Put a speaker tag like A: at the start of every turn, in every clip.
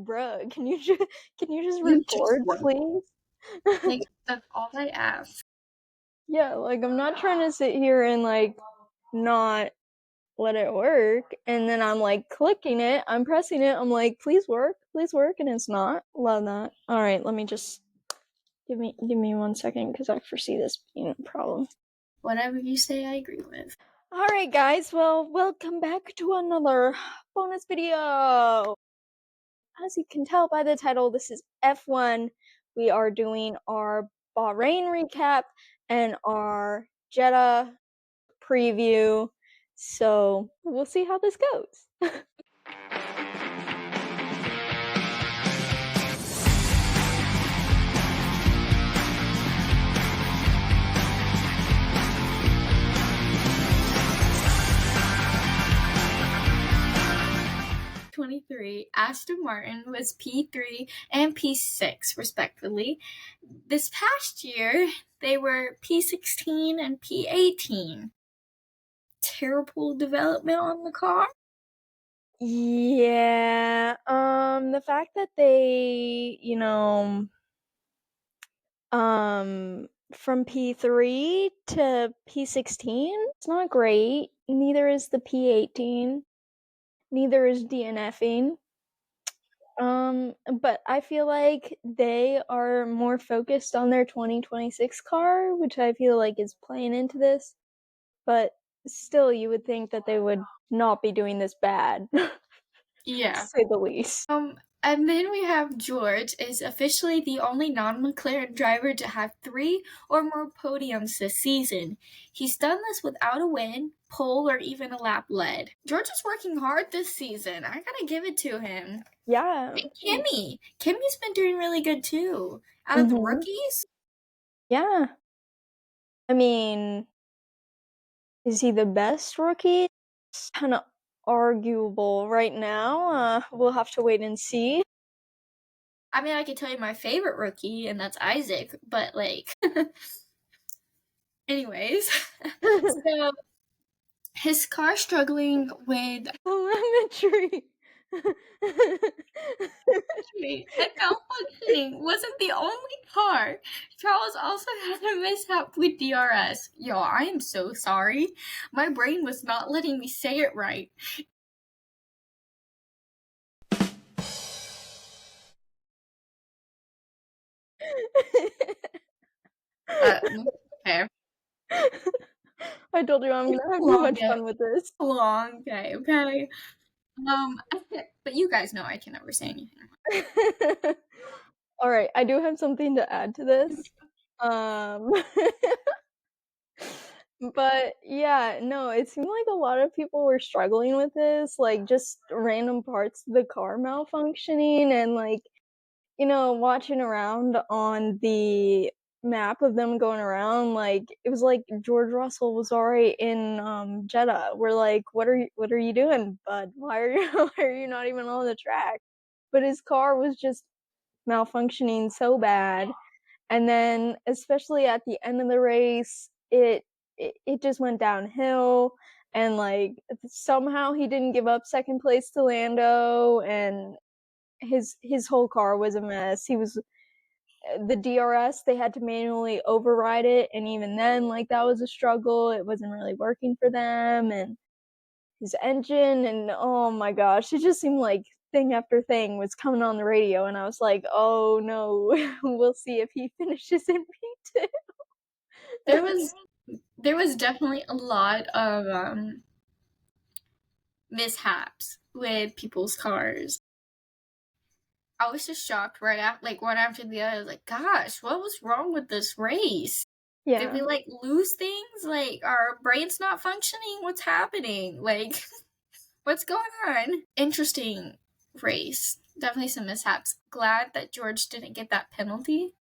A: bruh, can you just
B: You just
A: record,
B: work.
A: please?
B: Like, that's all I ask.
A: Yeah, like, I'm not trying to sit here and, like, not let it work, and then I'm, like, clicking it, I'm pressing it, I'm like, please work, and it's not. Love that. Alright, let me just... Give me 1 second, because I foresee this being a problem.
B: Whatever you say, I agree with.
A: Alright, guys, well, welcome back to another bonus video! As you can tell by the title, this is F1. We are doing our Bahrain recap and our Jeddah preview, so we'll see how this goes.
B: 23, Aston Martin was P3 and P6, respectively. This past year, they were P16 and P18. Terrible development on the car.
A: Yeah, the fact that they, from P3 to P16, it's not great. Neither is the P18. Neither is DNFing. But I feel like they are more focused on their 2026 car, which I feel like is playing into this. But still, you would think that they would not be doing this bad.
B: Yeah.
A: To say the least.
B: And then we have George is officially the only non-McLaren driver to have 3 or more podiums this season. He's done this without a win, pole, or even a lap led. George is working hard this season. I gotta give it to him.
A: Yeah.
B: And Kimmy's been doing really good too. Out of the rookies?
A: Yeah. I mean, is he the best rookie? It's kind of arguable right now. We'll have to wait and see.
B: I mean, I could tell you my favorite rookie, and that's Isaac, but like... Anyways, so his car struggling with
A: telemetry
B: and malfunctioning wasn't the only car. Charles also had a mishap with DRS. Yo, I am so sorry. My brain was not letting me say it right. Okay.
A: I told you I'm gonna have too much fun with this.
B: Long day, okay? But you guys know I can never say anything.
A: Alright, I do have something to add to this. But yeah, no, it seemed like a lot of people were struggling with this, like just random parts of the car malfunctioning and like, watching around on the map of them going around, like it was like George Russell was already in Jeddah. We're like, what are you doing, bud? Why are you not even on the track? But his car was just malfunctioning so bad. And then especially at the end of the race, it just went downhill, and like somehow he didn't give up second place to Lando, and his whole car was a mess. The DRS, they had to manually override it, and even then, like, that was a struggle. It wasn't really working for them, and his engine, and oh my gosh, it just seemed like thing after thing was coming on the radio, and I was like, oh no, we'll see if he finishes in P2.
B: There was definitely a lot of mishaps with people's cars. I was just shocked right after, like one after the other. I was like, gosh, what was wrong with this race?
A: Yeah.
B: Did we like lose things? Like, our brain's not functioning? What's happening? Like, what's going on? Interesting race. Definitely some mishaps. Glad that George didn't get that penalty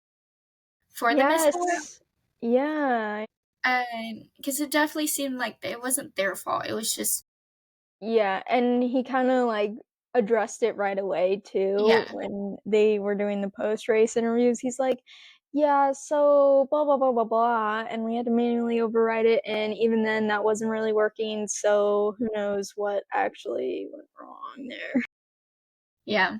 B: for the mishap.
A: Yeah.
B: And because it definitely seemed like it wasn't their fault. It was just...
A: Yeah, and he kind of like addressed it right away too.
B: Yeah.
A: When they were doing the post-race interviews. He's like, yeah, so blah blah blah blah blah, and we had to manually override it, and even then that wasn't really working, so who knows what actually went wrong there.
B: Yeah.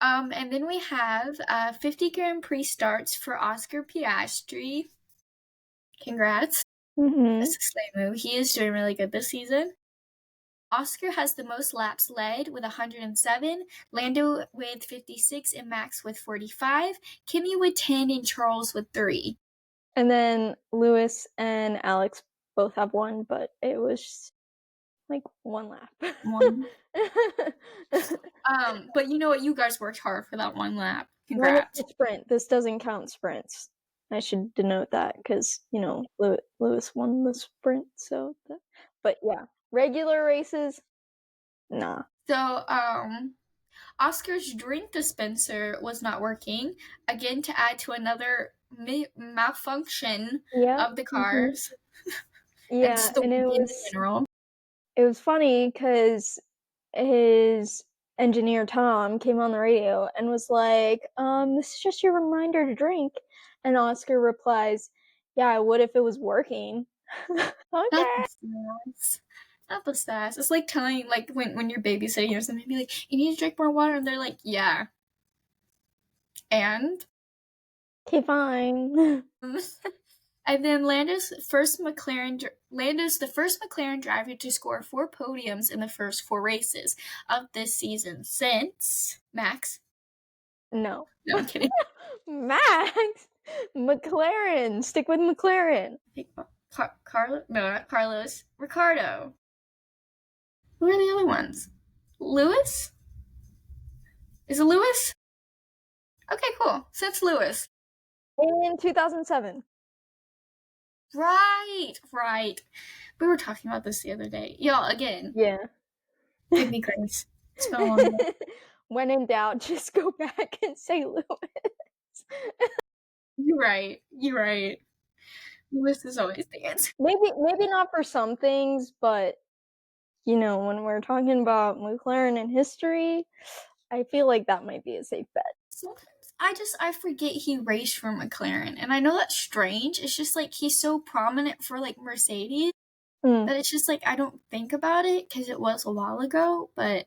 B: And then we have 50 Grand Prix starts for Oscar Piastri. Congrats. That's a sleigh move. He is doing really good this season. Oscar has the most laps led with 107, Lando with 56, and Max with 45, Kimi with 10, and Charles with 3.
A: And then Lewis and Alex both have one, but it was like one lap.
B: One. But you know what? You guys worked hard for that one lap.
A: One is
B: Congrats.
A: a sprint. This doesn't count sprints. I should denote that because, Lewis won the sprint. But yeah, regular races, nah.
B: So, Oscar's drink dispenser was not working, again to add to another malfunction
A: Yeah.
B: of the cars. And
A: Yeah,
B: just the
A: and it
B: weekend in
A: was
B: general.
A: funny because his engineer Tom came on the radio and was like, "This is just your reminder to drink." And Oscar replies, "Yeah, I would if it was working."
B: Not
A: Okay.
B: the sass. Not the sass. It's like telling, like, when you're babysitting or something, be like, you need to drink more water, and they're like, yeah. And?
A: Okay, fine.
B: And then Lando's the first McLaren driver to score 4 podiums in the first 4 races of this season since Max.
A: No.
B: No, I'm kidding.
A: Max! McLaren! Stick with McLaren.
B: No, not Carlos. Ricardo. Who are the other ones? Lewis? Is it Lewis? Okay, cool. Since Lewis.
A: In 2007.
B: Right. We were talking about this the other day. Y'all, again,
A: Yeah.
B: give me grace. It's been a long day.
A: When in doubt, just go back and say Lewis.
B: You're right. Lewis is always the answer.
A: Maybe not for some things, but when we're talking about McLaren and history, I feel like that might be a safe bet.
B: Sometimes I forget he raced for McLaren, and I know that's strange. It's just like he's so prominent for like Mercedes that it's just like I don't think about it because it was a while ago, but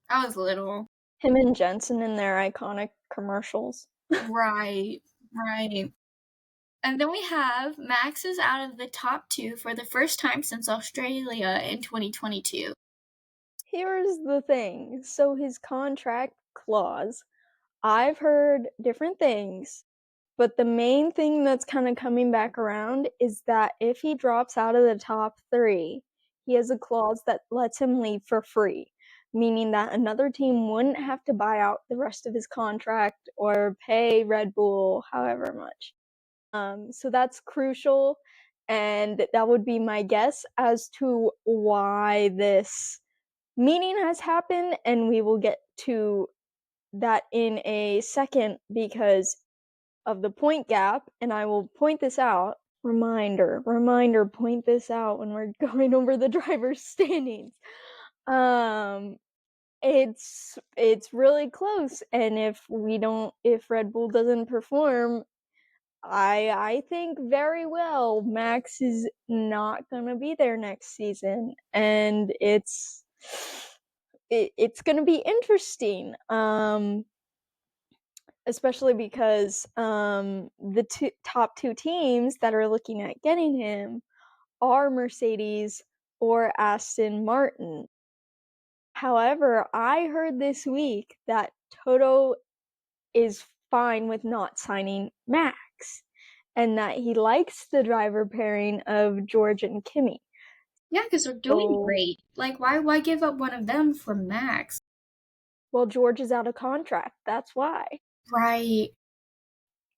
B: I was little.
A: Him and Jensen in their iconic commercials.
B: Right. And then we have Max is out of the top 2 for the first time since Australia in 2022.
A: Here's the thing. So his contract clause, I've heard different things, but the main thing that's kind of coming back around is that if he drops out of the top 3, he has a clause that lets him leave for free, meaning that another team wouldn't have to buy out the rest of his contract or pay Red Bull however much. So that's crucial, and that would be my guess as to why this meeting has happened, and we will get to that in a second because of the point gap, and I will point this out. Reminder, point this out when we're going over the driver's standings. It's really close, and if Red Bull doesn't perform, I think very well Max is not gonna be there next season, and it's gonna be interesting. Especially because the top 2 teams that are looking at getting him are Mercedes or Aston Martin. However, I heard this week that Toto is fine with not signing Max, and that he likes the driver pairing of George and Kimi.
B: Yeah, because they're doing great. Like, why give up one of them for Max?
A: Well, George is out of contract. That's why.
B: Right.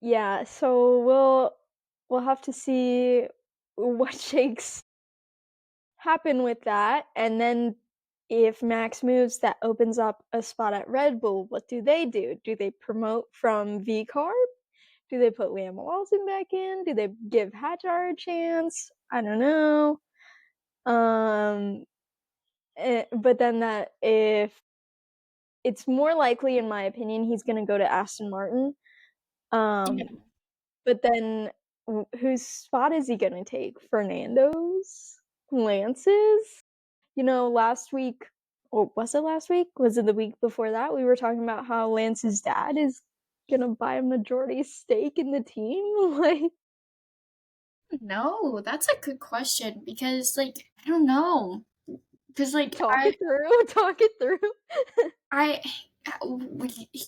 A: Yeah, so we'll have to see what shakes happen with that, and then if Max moves, that opens up a spot at Red Bull. What do? Do they promote from VCarb? Do they put Liam Lawson back in? Do they give Hadjar a chance? I don't know. But then that if it's more likely, in my opinion, he's going to go to Aston Martin. But then whose spot is he going to take? Fernando's? Lance's? Last week or was it last week? Was it the week before that? We were talking about how Lance's dad is gonna buy a majority stake in the team. Like,
B: No, that's a good question because, like, I don't know. Because, like,
A: talk it through, talk it through.
B: I,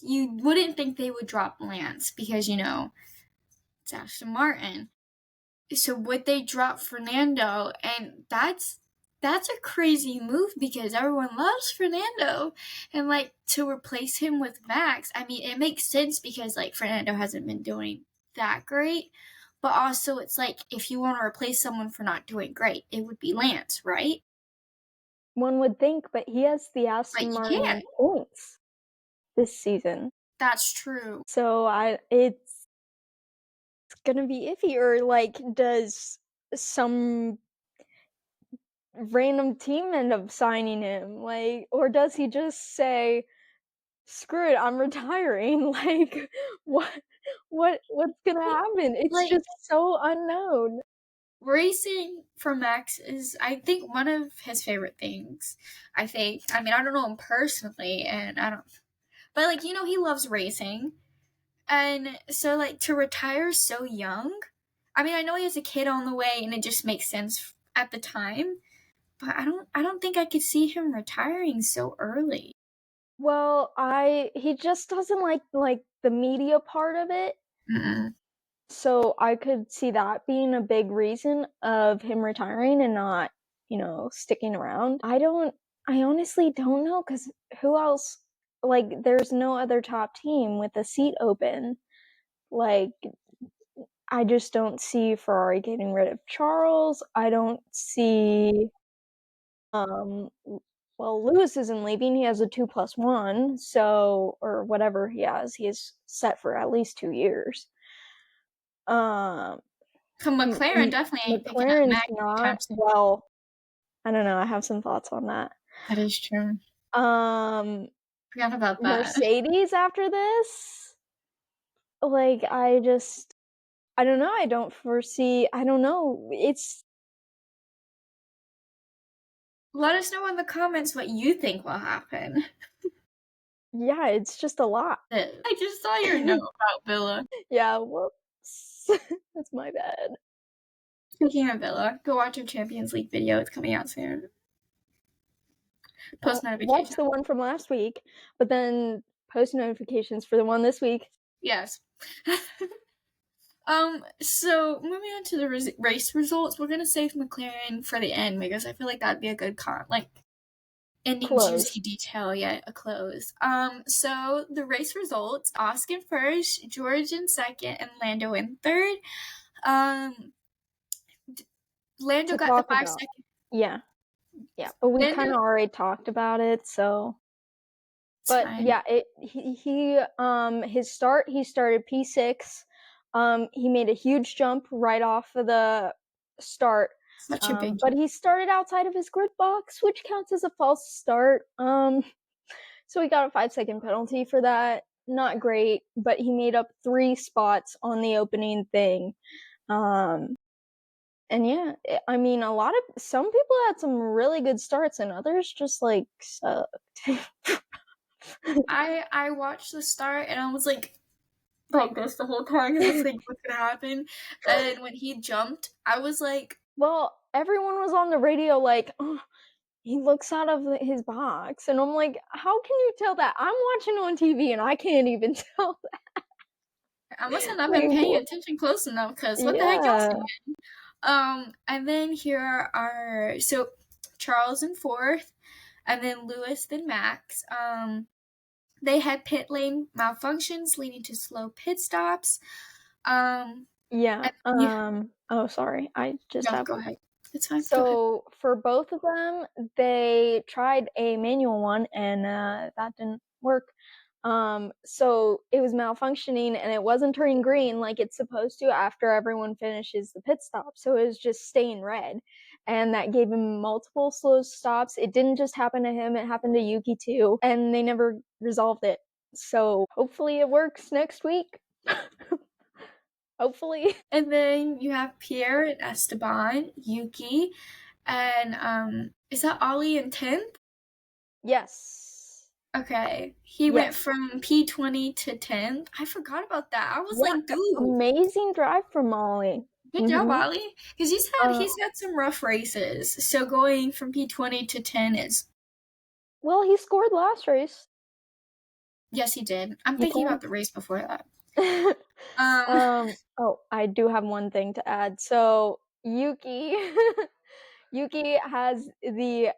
B: you wouldn't think they would drop Lance because, you know, it's Aston Martin. So would they drop Fernando? And that's a crazy move because everyone loves Fernando, and like to replace him with Max. I mean, it makes sense because like Fernando hasn't been doing that great, but also it's like if you want to replace someone for not doing great, it would be Lance, right?
A: One would think, but he has the
B: But
A: Aston
B: you can't.
A: Martin points this season.
B: That's true.
A: So it's gonna be iffy. Or like, does some random team end up signing him? Like, or does he just say, "Screw it, I'm retiring"? Like, what what's gonna happen? It's
B: Like
A: just so unknown.
B: racing for Max is, I think, one of his favorite things. I think. I mean, I don't know him personally, and I don't. But like you know, he loves racing, and so like to retire so young. I mean, I know he has a kid on the way, and it just makes sense at the time. But I don't think I could see him retiring so early.
A: Well, I he just doesn't like the media part of it.
B: Mm-mm.
A: So I could see that being a big reason of him retiring and not, sticking around. I honestly don't know because who else? Like, there's no other top team with a seat open. Like, I just don't see Ferrari getting rid of Charles. I don't see, um, well, Lewis isn't leaving. He has a 2+1, so, or whatever he has. He is set for at least 2 years. Um,
B: McLaren definitely ain't picking up
A: McLaren's
B: Max anytime
A: not.
B: soon.
A: Well, I don't know. I have some thoughts on that.
B: That is true.
A: Um,
B: Forgot about that.
A: Mercedes after this, like, I don't know. I don't foresee. I don't know.
B: Let us know in the comments what you think will happen.
A: Yeah, it's just a lot.
B: I just saw your note about Villa.
A: Yeah, whoops. That's my bad.
B: Speaking of Villa, go watch our Champions League video. It's coming out soon. Post
A: Well, watch
B: notification.
A: the one from last week, but then post notifications for the one this week.
B: Yes. So moving on to the race results, we're gonna save McLaren for the end because I feel like that'd be a good ending
A: Close.
B: juicy detail, yet a close. So the race results: Oscar first, George in second, and Lando in third. Um, Lando
A: To
B: got the
A: talk
B: five
A: about.
B: second.
A: Yeah. Yeah, but we
B: Lando,
A: kind of already talked about it, so.
B: it's
A: But
B: fine.
A: yeah, his start, he started P6. He made a huge jump right off of the start.
B: Such a big
A: But
B: jump.
A: he started outside of his grid box, which counts as a false start. So he got a 5-second penalty for that. Not great, but he made up 3 spots on the opening thing. And yeah, I mean, some people had some really good starts, and others just like sucked.
B: I watched the start and I was like this the whole time because I was like, what's gonna happen? And when he jumped, I was like,
A: Well, everyone was on the radio like, oh, he looks out of his box, and I'm like, how can you tell that? I'm watching on TV and I can't even tell that.
B: I must have not been
A: Like,
B: paying attention close enough because what the heck y'all
A: yeah,
B: saying? And then here are so Charles in fourth, and then Lewis, then Max. They had pit lane malfunctions leading to slow pit stops. Um,
A: yeah.
B: and yeah,
A: Oh, sorry, I just
B: no,
A: have
B: go
A: one.
B: ahead. It's fine. Go ahead.
A: So for both of them, they tried a manual one, and that didn't work. So it was malfunctioning, and it wasn't turning green like it's supposed to after everyone finishes the pit stop. So it was just staying red, and that gave him multiple slow stops. It didn't just happen to him; it happened to Yuki too, and they never resolved it. So hopefully it works next week. Hopefully.
B: And then you have Pierre and Esteban, Yuki, and is that Ollie in 10th?
A: Yes.
B: Okay. He went
A: Yes.
B: from P20 to 10th. I forgot about that. I was
A: Yeah,
B: like, dude,
A: amazing drive from Molly.
B: good job,
A: Mhm.
B: Ollie. Because
A: Uh,
B: he's had some rough races. So going from P20 to 10 is,
A: well, he scored last race.
B: yes, he did. I'm
A: He
B: thinking about
A: pulled.
B: the race before that. Um,
A: Oh, I do have one thing to add. So, Yuki Yuki has the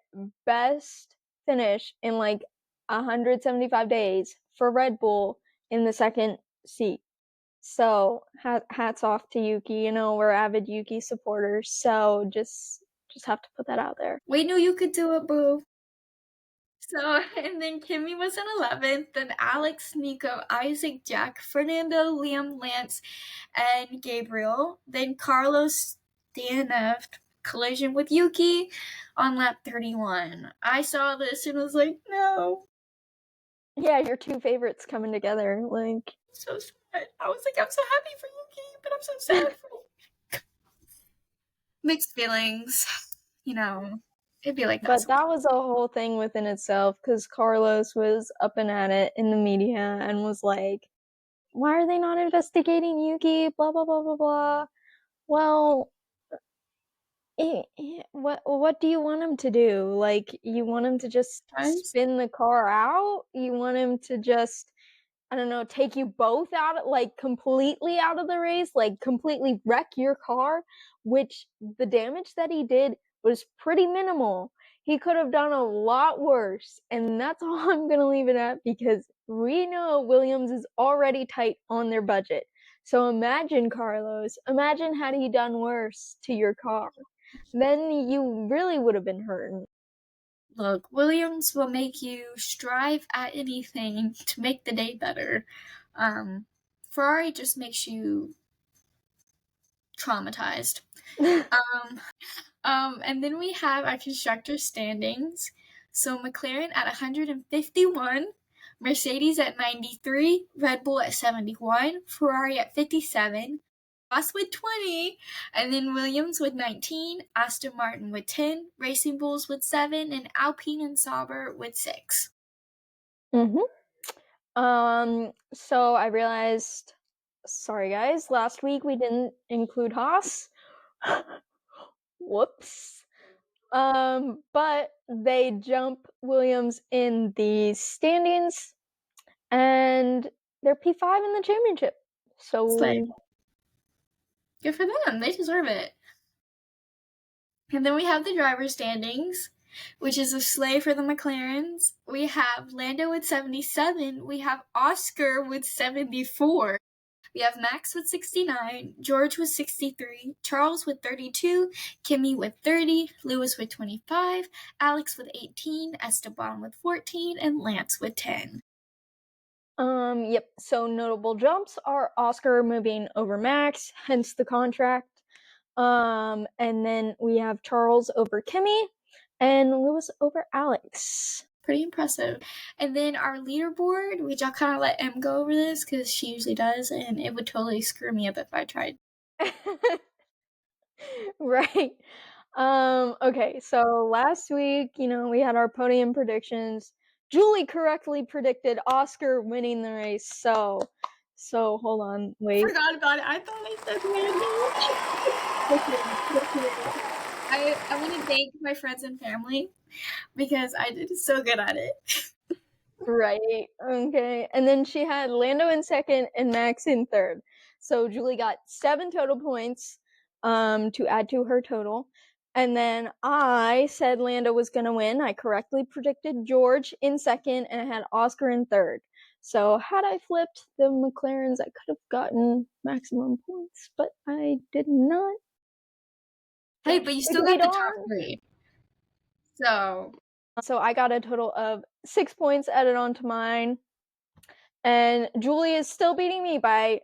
A: best finish in, like, 175 days for Red Bull in the 2nd seat. So, hats off to Yuki, we're avid Yuki supporters, so just have to put that out there.
B: we knew you could do it, boo. So, and then Kimmy was in 11th, then Alex, Nico, Isaac, Jack, Fernando, Liam, Lance, and Gabriel. Then Carlos DNF'd collision with Yuki on lap 31. I saw this and was like, no.
A: Yeah, your two favorites coming together, like,
B: So sad. I was like, I'm so happy for Yuki, but I'm so sad for mixed feelings. It'd be like that
A: but that
B: sometimes.
A: was a whole thing within itself because Carlos was up and at it in the media and was like, why are they not investigating Yuki? Blah, blah, blah, blah, blah. Well, what do you want him to do? Like, you want him to just
B: Times.
A: spin the car out? You want him to just, I don't know, take you both out, like, completely out of the race, like, completely wreck your car, which the damage that he did was pretty minimal. He could have done a lot worse, and that's all I'm gonna leave it at because we know Williams is already tight on their budget. So imagine, Carlos, imagine had he done worse to your car. Then you really would have been hurting.
B: Look, Williams will make you strive at anything to make the day better. Ferrari just makes you traumatized. And then we have our constructor standings. So McLaren at 151, Mercedes at 93, Red Bull at 71, Ferrari at 57, Haas with 20, and then Williams with 19, Aston Martin with 10, Racing Bulls with 7, and Alpine and Sauber with 6.
A: So I realized, sorry guys, last week we didn't include Haas. Whoops. But they jump Williams in the standings, and they're P5 in the championship.
B: Slay.
A: So
B: Good for them. They deserve it. And then we have the driver standings, which is a sleigh for the McLarens. We have Lando with 77. We have Oscar with 74. We have Max with 69, George with 63, Charles with 32, Kimmy with 30, Lewis with 25, Alex with 18, Esteban with 14, and Lance with 10.
A: Yep. So notable jumps are Oscar moving over Max, hence the contract. And then we have Charles over Kimmy and Lewis over Alex.
B: Pretty impressive. And then our leaderboard, which I'll kind of let Em go over this because she usually does, and it would totally screw me up if I tried.
A: Right. Okay, so last week, we had our podium predictions. Julie correctly predicted Oscar winning the race. So hold on, wait.
B: I forgot about it. I thought I said Lando. I want to thank my friends and family because I did so good at it.
A: Right. Okay. And then she had Lando in second and Max in third. So Julie got 7 total points to add to her total. And then I said Lando was going to win. I correctly predicted George in second and I had Oscar in third. So had I flipped the McLarens, I could have gotten maximum points, but I did not.
B: Hey, but you still got the top 3.
A: So I got a total of 6 points added onto mine. And Julie is still beating me by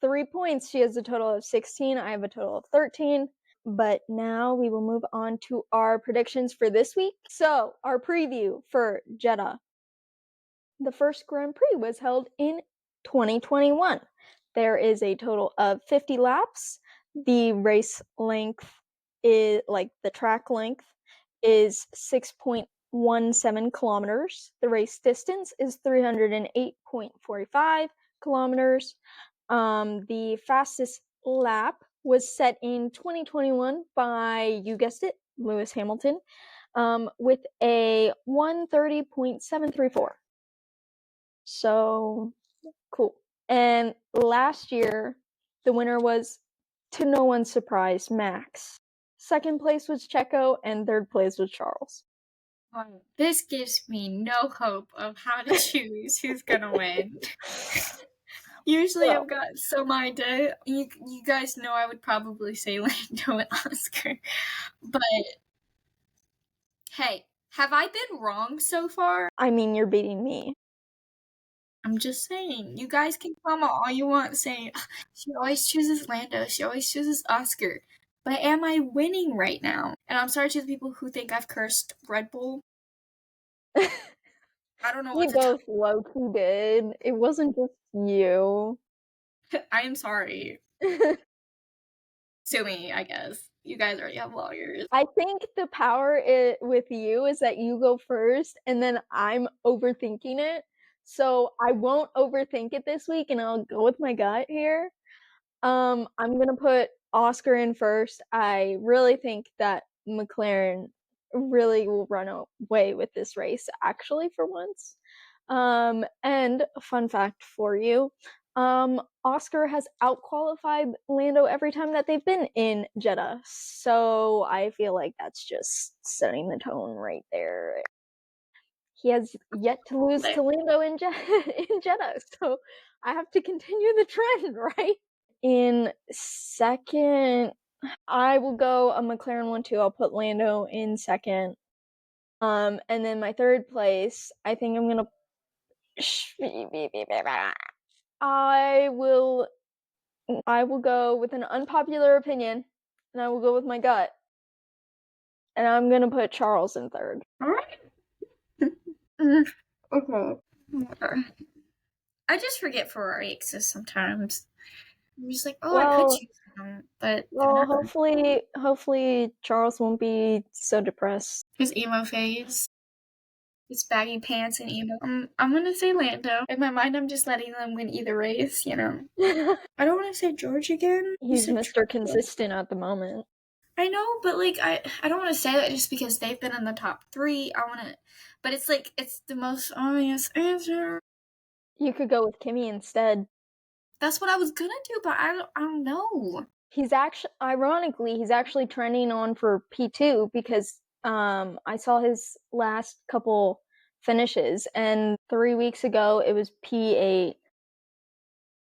A: 3 points. She has a total of 16. I have a total of 13. But now we will move on to our predictions for this week. So, our preview for Jeddah. The first Grand Prix was held in 2021. There is a total of 50 laps. The race length is, like the track length, is 6.8 3.17 kilometers. The race distance is 308.45 kilometers. The fastest lap was set in 2021 by, you guessed it, Lewis Hamilton, with a 1:30.734. So cool. And last year, the winner was, to no one's surprise, Max. Second place was Checo, and third place was Charles.
B: This gives me no hope of how to choose who's gonna win. Usually I've got some idea. You guys know I would probably say Lando and Oscar. But hey, have I been wrong so far?
A: I mean, you're beating me.
B: I'm just saying. You guys can comment all you want saying, she always chooses Lando, she always chooses Oscar. But am I winning right now? And I'm sorry to the people who think I've cursed Red Bull. I don't know
A: We
B: what to
A: both low-key did. It wasn't just you.
B: I am sorry. Sue me, I guess. You guys already have lawyers.
A: I think the power with you is that you go first, and then I'm overthinking it. So I won't overthink it this week, and I'll go with my gut here. I'm gonna put Oscar in first. I really think that McLaren really will run away with this race, actually, for once. And a fun fact for you, Oscar has outqualified Lando every time that they've been in Jeddah. So I feel like that's just setting the tone right there. He has yet to lose to Lando in Jeddah, so I have to continue the trend, right? In second, I will go a McLaren 1-2. I'll put Lando in second. And then my third place, I think I'm gonna. I will go with an unpopular opinion, and I will go with my gut. And I'm gonna put Charles in third.
B: Okay. I just forget Ferrari exists sometimes. I'm just like, oh, I could choose them, but
A: well, hopefully Charles won't be so depressed.
B: His emo phase. His baggy pants and emo. I'm gonna say Lando. In my mind, I'm just letting them win either race, you know. I don't want to say George again.
A: He's Mr. Consistent at the moment.
B: I know, but like I don't want to say that just because they've been in the top 3. I want to, but it's like it's the most obvious answer.
A: You could go with Kimi instead.
B: That's what I was gonna do, but I don't know.
A: He's actually, ironically, he's actually trending on for P2 because I saw his last couple finishes, and 3 weeks ago it was P8,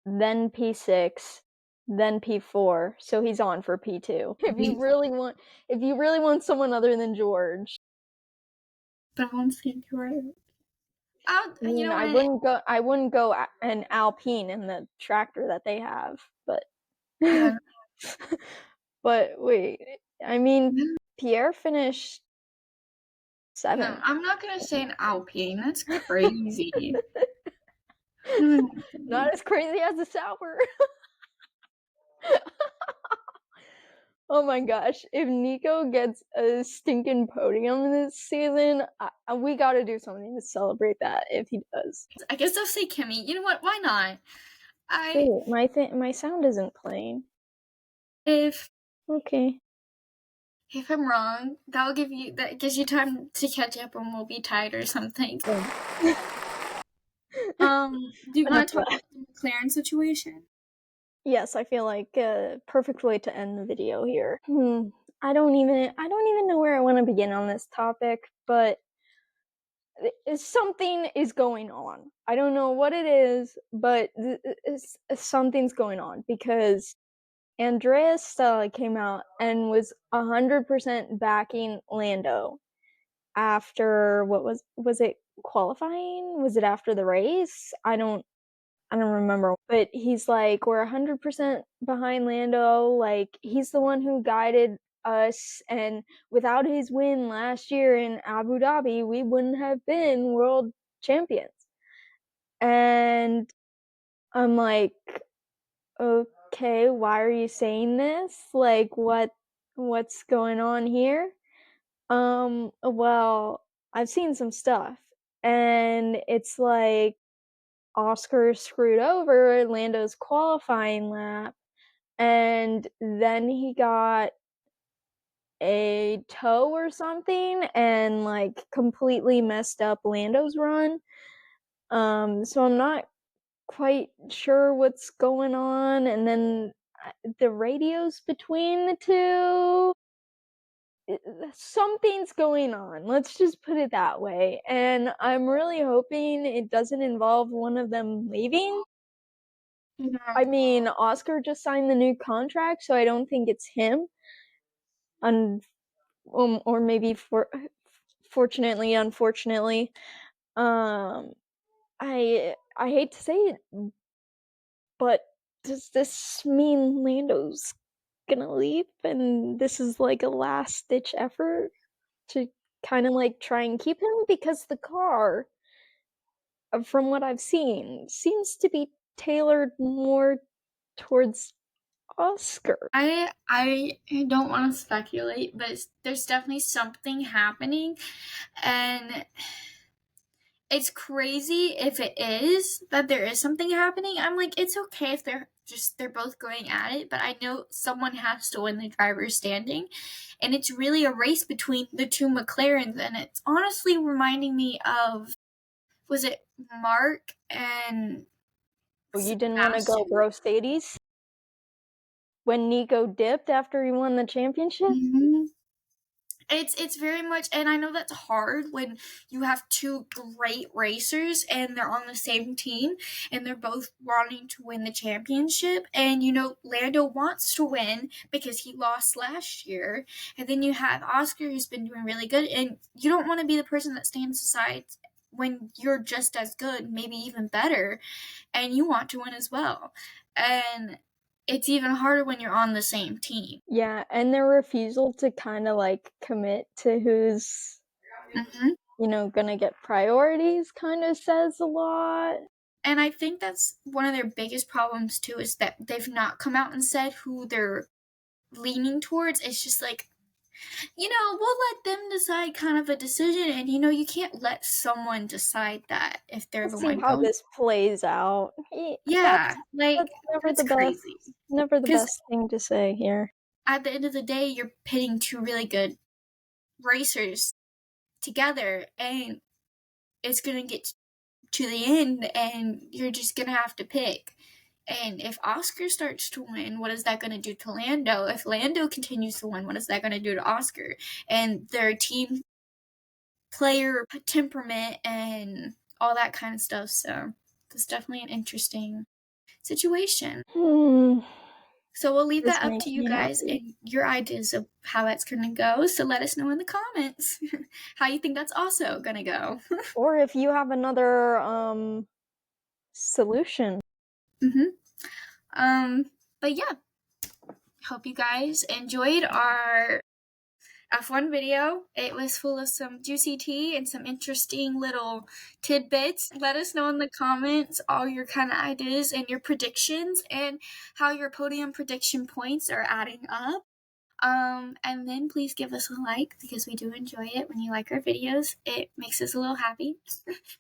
A: then P6, then P4. So he's on for P2. If you really want someone other than George.
B: But I want to say George.
A: You know, I wouldn't go an Alpine in the tractor that they have, but
B: Yeah.
A: but wait, I mean, Pierre finished 7th.
B: No, I'm not gonna say an Alpine. That's crazy.
A: Not as crazy as a Sauber. Oh my gosh, if Nico gets a stinking podium this season, we gotta do something to celebrate that if he does.
B: I guess I'll say Kimmy. You know what? Why not?
A: Wait, my sound isn't playing. Okay.
B: If I'm wrong, that gives you time to catch up and we'll be tied or something. Do you want to talk about the McLaren situation?
A: Yes, I feel like a perfect way to end the video here. I don't even know where I want to begin on this topic, but something is going on. I don't know what it is, but something's going on because Andrea Stella came out and was 100% backing Lando after what was it qualifying? Was it after the race? I don't remember. But he's like, we're 100% behind Lando. Like, he's the one who guided us, and without his win last year in Abu Dhabi, we wouldn't have been world champions. And I'm like, okay, why are you saying this? Like, what's going on here? Well, I've seen some stuff, and it's like Oscar screwed over Lando's qualifying lap, and then he got a tow or something and, like, completely messed up Lando's run. So I'm not quite sure what's going on, and then, the radios between the 2, something's going on, let's just put it that way, and I'm really hoping it doesn't involve one of them leaving.
B: Yeah.
A: I mean, Oscar just signed the new contract, so I don't think it's him, un or maybe fortunately, unfortunately. Um, I hate to say it, but does this mean Lando's gonna leave and this is like a last ditch effort to kinda, like, try and keep him? Because the car, from what I've seen, seems to be tailored more towards Oscar.
B: I don't want to speculate, but there's definitely something happening, and it's crazy if it is that there is something happening. I'm like, it's okay if they're both going at it, but I know someone has to win the driver's standing, and it's really a race between the two McLarens, and it's honestly reminding me of, was it Mark and
A: Oh, you didn't wanna go
B: Sebastian?
A: Mercedes when Nico dipped after he won the championship?
B: Mhm. It's very much, and I know that's hard when you have two great racers and they're on the same team and they're both wanting to win the championship. And Lando wants to win because he lost last year. And then you have Oscar, who's been doing really good, and you don't want to be the person that stands aside when you're just as good, maybe even better, and you want to win as well. And it's even harder when you're on the same team.
A: Yeah, and their refusal to kinda, like, commit to who's,
B: Mhm.
A: gonna get priorities kinda says a lot.
B: And I think that's one of their biggest problems too, is that they've not come out and said who they're leaning towards. It's just like, we'll let them decide kind of a decision, and you can't let someone decide that if they're
A: We'll
B: the
A: see
B: one
A: how
B: going.
A: this plays out.
B: Yeah,
A: That's
B: like that's crazy.
A: never the
B: Because
A: best thing to say here.
B: at the end of the day, you're pitting two really good racers together, and it's gonna get to the end, and you're just gonna have to pick. And if Oscar starts to win, what is that going to do to Lando? If Lando continues to win, what is that going to do to Oscar? And their team player temperament and all that kind of stuff. So it's definitely an interesting situation.
A: Hmm,
B: So we'll leave
A: this
B: that up to
A: makes
B: you
A: me
B: guys
A: happy.
B: and your ideas of how that's going to go. So let us know in the comments how you think that's also going to go.
A: Or if you have another, solution.
B: hmm but yeah, hope you guys enjoyed our F1 video. It was full of some juicy tea and some interesting little tidbits. Let us know in the comments all your kind of ideas and your predictions and how your podium prediction points are adding up. And then please give us a like because we do enjoy it when you like our videos. It makes us a little happy.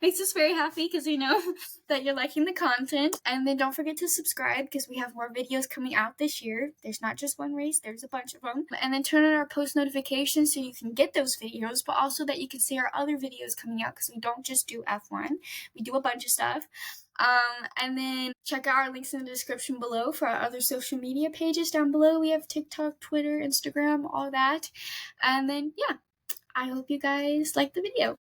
B: Makes us very happy because we know that you're liking the content. And then don't forget to subscribe because we have more videos coming out this year. There's not just one race, there's a bunch of them. And then turn on our post notifications so you can get those videos, but also that you can see our other videos coming out because we don't just do F1. We do a bunch of stuff. And then check out our links in the description below for our other social media pages down below. We have TikTok, Twitter, Instagram, all that. And then, yeah, I hope you guys like the video.